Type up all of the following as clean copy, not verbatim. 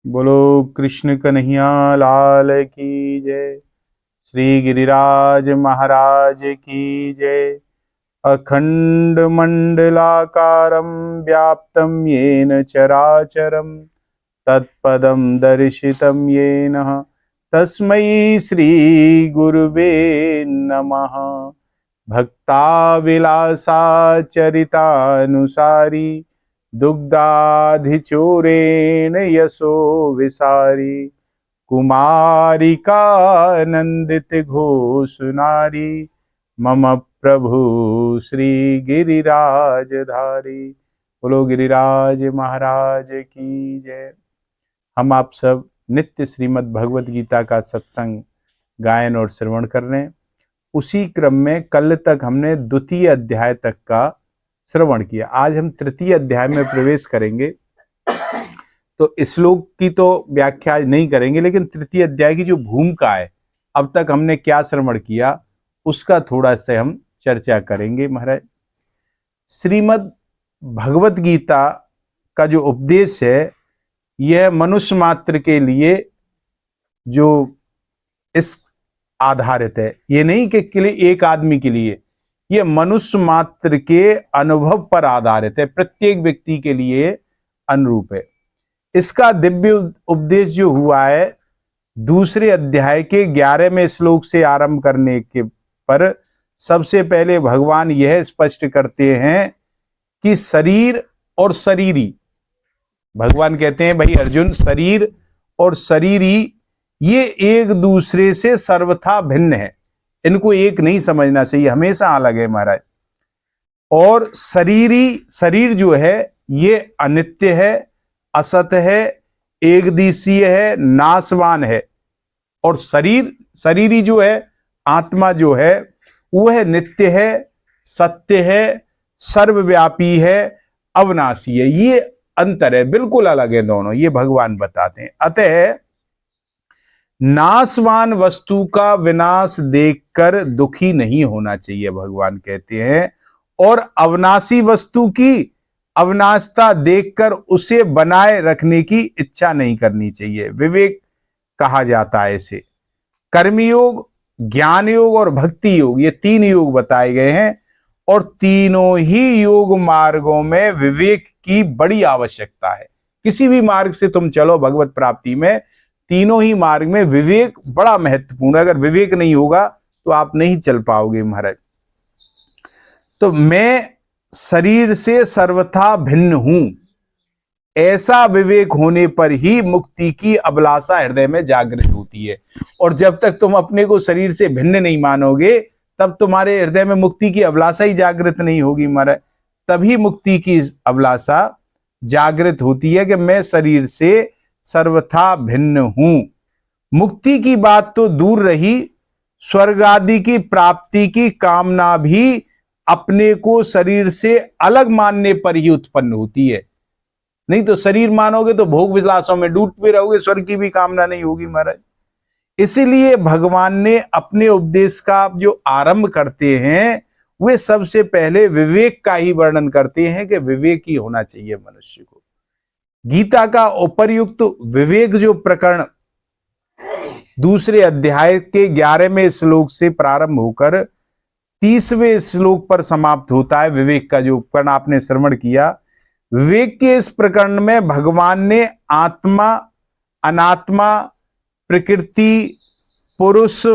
बोलो कृष्ण कन्हैया लाल की जय। श्री गिरिराज महाराज की जय। अखंड मंडलाकारं व्याप्तं येन चराचरं तत्पदं दर्शितं येन तस्मै श्री गुरुवे नमः। भक्ताविलासाचरितानुसारी दुग्धाधिचूरेण यशो विसारी कुमारिकानंदित घोषुनारी मम प्रभु श्री गिरिराजधारी। बोलो गिरिराज महाराज की जय। हम आप सब नित्य श्रीमद् भगवत गीता का सत्संग गायन और श्रवण कर रहे हैं। उसी क्रम में कल तक हमने द्वितीय अध्याय तक का श्रवण किया। आज हम तृतीय अध्याय में प्रवेश करेंगे, तो श्लोक की तो व्याख्या नहीं करेंगे, लेकिन तृतीय अध्याय की जो भूमिका है, अब तक हमने क्या श्रवण किया उसका थोड़ा से हम चर्चा करेंगे। महाराज, श्रीमद् भगवत गीता का जो उपदेश है यह मनुष्य मात्र के लिए जो इस आधारित है, ये नहीं कि एक आदमी के लिए, ये मनुष्य मात्र के अनुभव पर आधारित है, प्रत्येक व्यक्ति के लिए अनुरूप है। इसका दिव्य उपदेश जो हुआ है दूसरे अध्याय के 11वें श्लोक से आरंभ करने के पर सबसे पहले भगवान यह स्पष्ट करते हैं कि शरीर और शरीरी, भगवान कहते हैं भाई अर्जुन, शरीर और शरीरी ये एक दूसरे से सर्वथा भिन्न है, इनको एक नहीं समझना चाहिए, हमेशा अलग है महाराज। और शरीर जो है ये अनित्य है, असत है, एक दिशीय है, नाशवान है। और शरीरी जो है, आत्मा जो है वह नित्य है, सत्य है, सर्वव्यापी है, अविनाशी है। ये अंतर है, बिल्कुल अलग है दोनों, ये भगवान बताते हैं। अतः नाशवान वस्तु का विनाश देखकर दुखी नहीं होना चाहिए, भगवान कहते हैं। और अविनाशी वस्तु की अविनाशता देखकर उसे बनाए रखने की इच्छा नहीं करनी चाहिए। विवेक कहा जाता है इसे। कर्मयोग, ज्ञान योग और भक्ति योग, ये 3 योग बताए गए हैं। और तीनों ही योग मार्गों में विवेक की बड़ी आवश्यकता है। किसी भी मार्ग से तुम चलो भगवत प्राप्ति में, तीनों ही मार्ग में विवेक बड़ा महत्वपूर्ण है। अगर विवेक नहीं होगा तो आप नहीं चल पाओगे महाराज। तो मैं शरीर से सर्वथा भिन्न हूं, ऐसा विवेक होने पर ही मुक्ति की अभिलाषा हृदय में जागृत होती है। और जब तक तुम अपने को शरीर से भिन्न नहीं मानोगे तब तुम्हारे हृदय में मुक्ति की अभिलाषा ही जागृत नहीं होगी महाराज। तभी मुक्ति की अभिलाषा जागृत होती है कि मैं शरीर से सर्वथा भिन्न हूं। मुक्ति की बात तो दूर रही, स्वर्ग आदि की प्राप्ति की कामना भी अपने को शरीर से अलग मानने पर ही उत्पन्न होती है। नहीं तो शरीर मानोगे तो भोग विलासों में डूबते रहोगे, स्वर्ग की भी कामना नहीं होगी महाराज। इसीलिए भगवान ने अपने उपदेश का जो आरंभ करते हैं वे सबसे पहले विवेक का ही वर्णन करते हैं कि विवेक ही होना चाहिए मनुष्य को। गीता का उपर्युक्त विवेक जो प्रकरण दूसरे अध्याय के 11वें श्लोक से प्रारंभ होकर 30वें श्लोक पर समाप्त होता है। विवेक का जो उपकरण आपने श्रवण किया, विवेक के इस प्रकरण में भगवान ने आत्मा, अनात्मा, प्रकृति, पुरुष,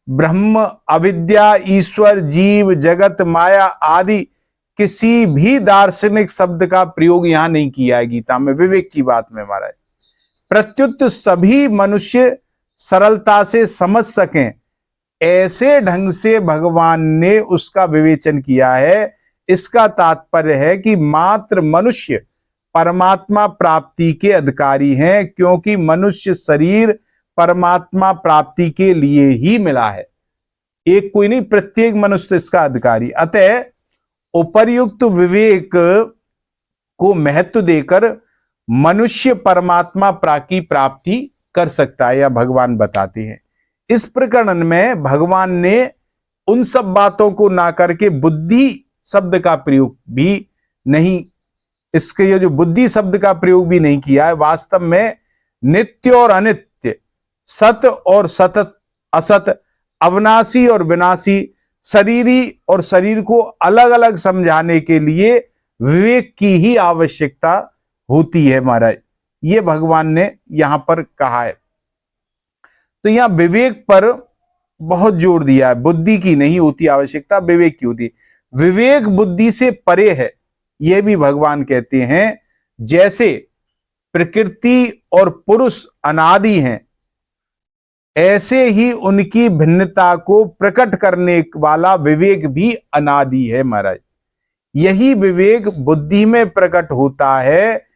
ब्रह्म, अविद्या, ईश्वर, जीव, जगत, माया आदि किसी भी दार्शनिक शब्द का प्रयोग यहां नहीं किया है गीता में विवेक की बात में महाराज। प्रत्युत सभी मनुष्य सरलता से समझ सकें ऐसे ढंग से भगवान ने उसका विवेचन किया है। इसका तात्पर्य है कि मात्र मनुष्य परमात्मा प्राप्ति के अधिकारी हैं, क्योंकि मनुष्य शरीर परमात्मा प्राप्ति के लिए ही मिला है। एक कोई नहीं, प्रत्येक मनुष्य इसका अधिकारी। अतः उपर्युक्त विवेक को महत्व देकर मनुष्य परमात्मा की प्राप्ति कर सकता है, या भगवान बताते हैं। इस प्रकरण में भगवान ने उन सब बातों को ना करके बुद्धि शब्द का प्रयोग भी नहीं, इसके ये जो बुद्धि शब्द का प्रयोग भी नहीं किया है। वास्तव में नित्य और अनित्य, सत और सतत असत, अविनाशी और विनाशी, शरीरी और शरीर को अलग अलग समझाने के लिए विवेक की ही आवश्यकता होती है महाराज। ये भगवान ने यहां पर कहा है। तो यहां विवेक पर बहुत जोर दिया है, बुद्धि की नहीं होती आवश्यकता, विवेक की होती। विवेक बुद्धि से परे है, यह भी भगवान कहते हैं। जैसे प्रकृति और पुरुष अनादि हैं, ऐसे ही उनकी भिन्नता को प्रकट करने वाला विवेक भी अनादि है महाराज। यही विवेक बुद्धि में प्रकट होता है।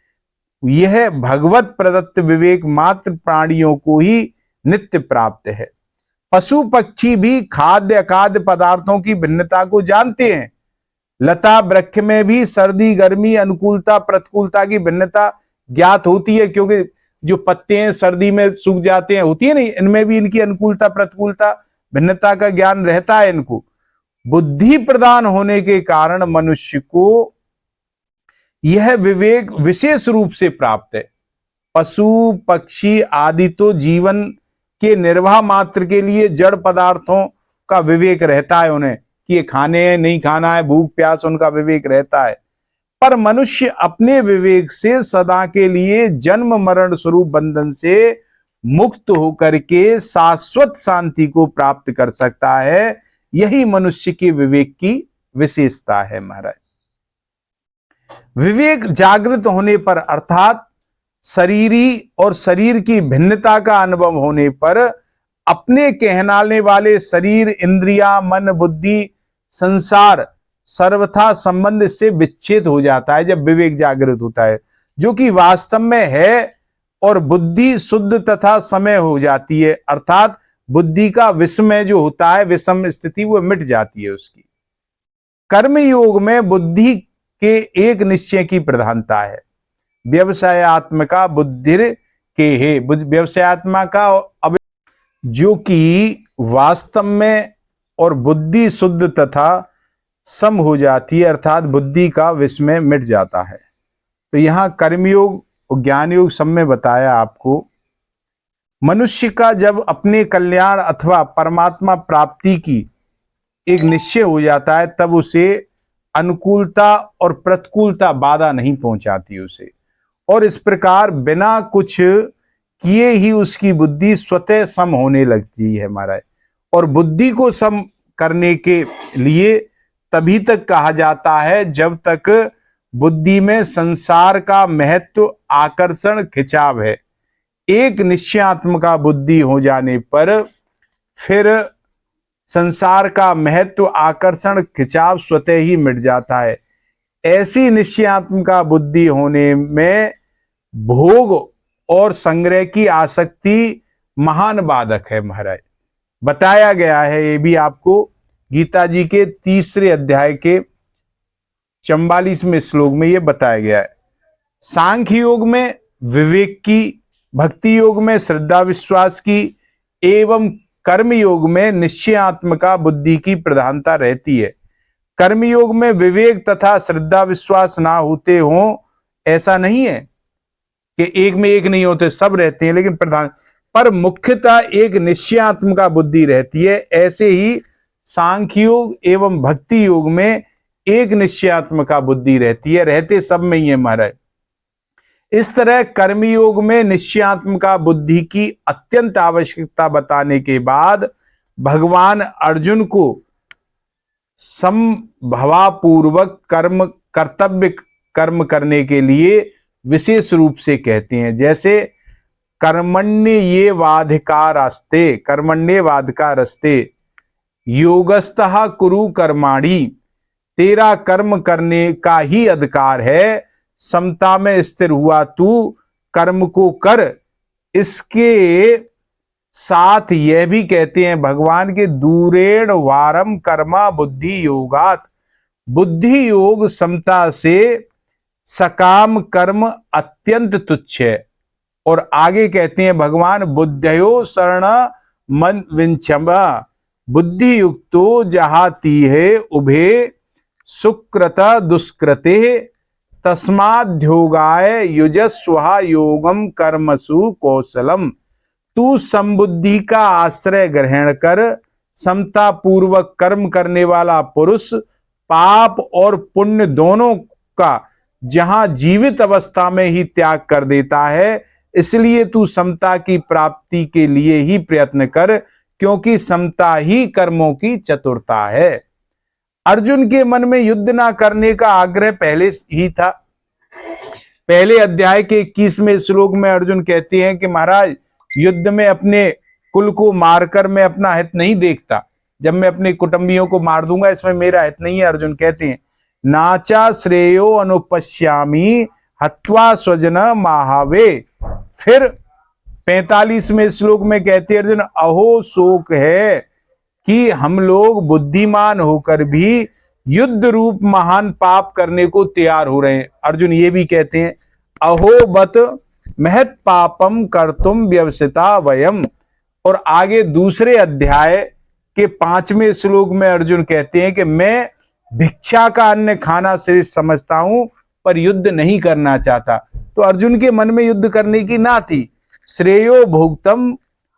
यह भगवत प्रदत्त विवेक मात्र प्राणियों को ही नित्य प्राप्त है। पशु पक्षी भी खाद्य अखाद्य पदार्थों की भिन्नता को जानते हैं। लता वृक्ष में भी सर्दी गर्मी अनुकूलता प्रतिकूलता की भिन्नता ज्ञात होती है, क्योंकि जो पत्ते हैं सर्दी में सूख जाते हैं, होती है नहीं, इनमें भी इनकी अनुकूलता प्रतिकूलता भिन्नता का ज्ञान रहता है इनको। बुद्धि प्रदान होने के कारण मनुष्य को यह विवेक विशेष रूप से प्राप्त है। पशु पक्षी आदि तो जीवन के निर्वाह मात्र के लिए जड़ पदार्थों का विवेक रहता है उन्हें, कि ये खाने हैं नहीं खाना है, भूख प्यास उनका विवेक रहता है। पर मनुष्य अपने विवेक से सदा के लिए जन्म मरण स्वरूप बंधन से मुक्त होकर के शाश्वत शांति को प्राप्त कर सकता है। यही मनुष्य के विवेक की विशेषता है महाराज। विवेक जागृत होने पर अर्थात शरीरी और शरीर की भिन्नता का अनुभव होने पर अपने कहलाने वाले शरीर इंद्रिया मन बुद्धि संसार सर्वथा संबंध से विच्छेद हो जाता है। जब विवेक जागृत होता है, जो कि वास्तव में है, और बुद्धि शुद्ध तथा समय हो जाती है, अर्थात बुद्धि का विस्मय जो होता है, विषम स्थिति, वो मिट जाती है उसकी। कर्म योग में बुद्धि के एक निश्चय की प्रधानता है। व्यवसायत्मका बुद्धिर के हे, व्यवसायत्मा का अब जो कि वास्तव में और बुद्धि शुद्ध तथा सम हो जाती है, अर्थात बुद्धि का विस्मय मिट जाता है। तो यहां कर्मयोग और ज्ञान योग सब में बताया आपको। मनुष्य का जब अपने कल्याण अथवा परमात्मा प्राप्ति की एक निश्चय हो जाता है, तब उसे अनुकूलता और प्रतिकूलता बाधा नहीं पहुंचाती उसे, और इस प्रकार बिना कुछ किए ही उसकी बुद्धि स्वतः सम होने लगती है महाराज। और बुद्धि को सम करने के लिए तभी तक कहा जाता है जब तक बुद्धि में संसार का महत्व आकर्षण खिंचाव है। एक निश्चयात्मका बुद्धि हो जाने पर फिर संसार का महत्व आकर्षण खिंचाव स्वतः ही मिट जाता है। ऐसी निश्चयात्मका बुद्धि होने में भोग और संग्रह की आसक्ति महान बाधक है महाराज। बताया गया है ये भी आपको गीता जी के 3 अध्याय के 44वें श्लोक में ये बताया गया है। सांख्य योग में विवेक की, भक्ति योग में श्रद्धा विश्वास की, एवं कर्म योग में निश्चयात्मका बुद्धि की प्रधानता रहती है। कर्म योग में विवेक तथा श्रद्धा विश्वास ना होते हों ऐसा नहीं है कि एक में एक नहीं होते, सब रहते हैं, लेकिन प्रधान पर मुख्यतः एक निश्चयात्मका बुद्धि रहती है। ऐसे ही सांख्य योग एवं भक्ति योग में एक निश्चयात्मका बुद्धि रहती है, रहते सब में ही है महाराज। इस तरह कर्मयोग में निश्चयात्मका बुद्धि की अत्यंत आवश्यकता बताने के बाद भगवान अर्जुन को समभावपूर्वक कर्तव्य कर्म करने के लिए विशेष रूप से कहते हैं। जैसे कर्मण्येवाधिकारस्ते योगस्थः कुरु कर्माणि, तेरा कर्म करने का ही अधिकार है, समता में स्थिर हुआ तू कर्म को कर। इसके साथ यह भी कहते हैं भगवान के दूरेण वारम कर्मा बुद्धि योगात, बुद्धि योग समता से सकाम कर्म अत्यंत तुच्छ है। और आगे कहते हैं भगवान बुद्धयो शरण मन विंचमा, बुद्धि युक्तो जहाती है उभे सुकृत दुष्कृते तस्माद्योगाय युजस्व योगम कर्मसु कौशलम। तू समबुद्धि का आश्रय ग्रहण कर समता पूर्वक कर्म करने वाला पुरुष पाप और पुण्य दोनों का जहां जीवित अवस्था में ही त्याग कर देता है। इसलिए तू समता की प्राप्ति के लिए ही प्रयत्न कर, क्योंकि समता ही कर्मों की चतुरता है। अर्जुन के मन में युद्ध ना करने का आग्रह पहले ही था। पहले अध्याय के 21वें श्लोक में अर्जुन कहते हैं कि महाराज, युद्ध में अपने कुल को मारकर मैं अपना हित नहीं देखता। जब मैं अपने कुटुंबियों को मार दूंगा इसमें मेरा हित नहीं है। अर्जुन कहते हैं नाचा श्रेयो अनुपश्यामी हत्वा स्वजन महावे। फिर 45वें श्लोक में कहते हैं अर्जुन, अहो शोक है कि हम लोग बुद्धिमान होकर भी युद्ध रूप महान पाप करने को तैयार हो रहे हैं। अर्जुन ये भी कहते हैं अहो बत महत पापम कर्तुम व्यवसिता वयम। और आगे दूसरे अध्याय के 5वें श्लोक में अर्जुन कहते हैं कि मैं भिक्षा का अन्न खाना श्रेष्ठ समझता हूं पर युद्ध नहीं करना चाहता। तो अर्जुन के मन में युद्ध करने की ना थी। श्रेयो भोक्तम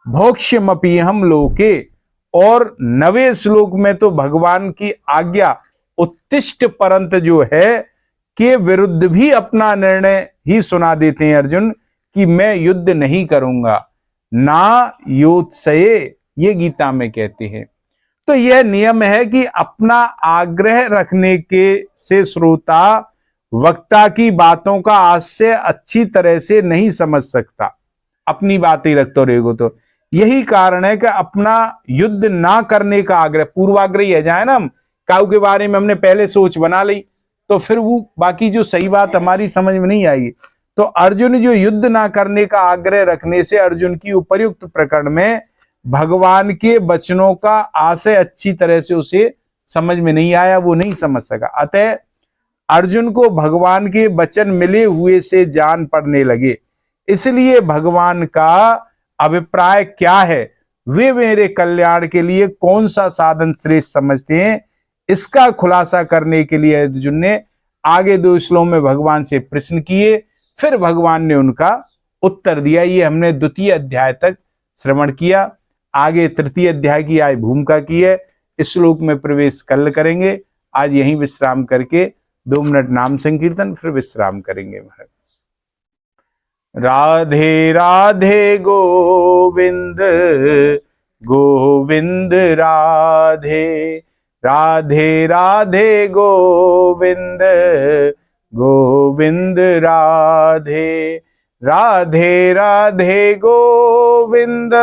भोक्ष्यमपि हम लोके। और 9वें श्लोक में तो भगवान की आज्ञा उत्तिष्ठ परंत जो है के विरुद्ध भी अपना निर्णय ही सुना देते हैं अर्जुन कि मैं युद्ध नहीं करूंगा। ना योत्सये, ये गीता में कहते हैं। तो यह नियम है कि अपना आग्रह रखने के से श्रोता वक्ता की बातों का आशय अच्छी तरह से नहीं समझ सकता। अपनी बातें रखते रहेगो तो यही कारण है कि अपना युद्ध ना करने का आग्रह, पूर्वाग्रही है जाए ना हम काऊ के बारे में हमने पहले सोच बना ली तो फिर वो बाकी जो सही बात हमारी समझ में नहीं आएगी। तो अर्जुन जो युद्ध ना करने का आग्रह रखने से अर्जुन की उपर्युक्त प्रकरण में भगवान के वचनों का आशय अच्छी तरह से उसे समझ में नहीं आया, वो नहीं समझ सका। अतः अर्जुन को भगवान के वचन मिले हुए से जान पड़ने लगे। इसलिए भगवान का अभिप्राय क्या है, वे मेरे कल्याण के लिए कौन सा साधन श्रेष्ठ समझते हैं, इसका खुलासा करने के लिए अर्जुन ने आगे 2 श्लोक में भगवान से प्रश्न किए। फिर भगवान ने उनका उत्तर दिया। ये हमने 2 अध्याय तक श्रवण किया। आगे 3 अध्याय की आज भूमिका की है। इस श्लोक में प्रवेश कल करेंगे। आज यहीं विश्राम करके 2 मिनट नाम संकीर्तन, फिर विश्राम करेंगे। राधे राधे गोविंद गोविंद राधे, राधे राधे गोविंद गोविंद राधे, राधे राधे गोविंद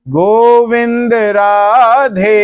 गोविंद राधे,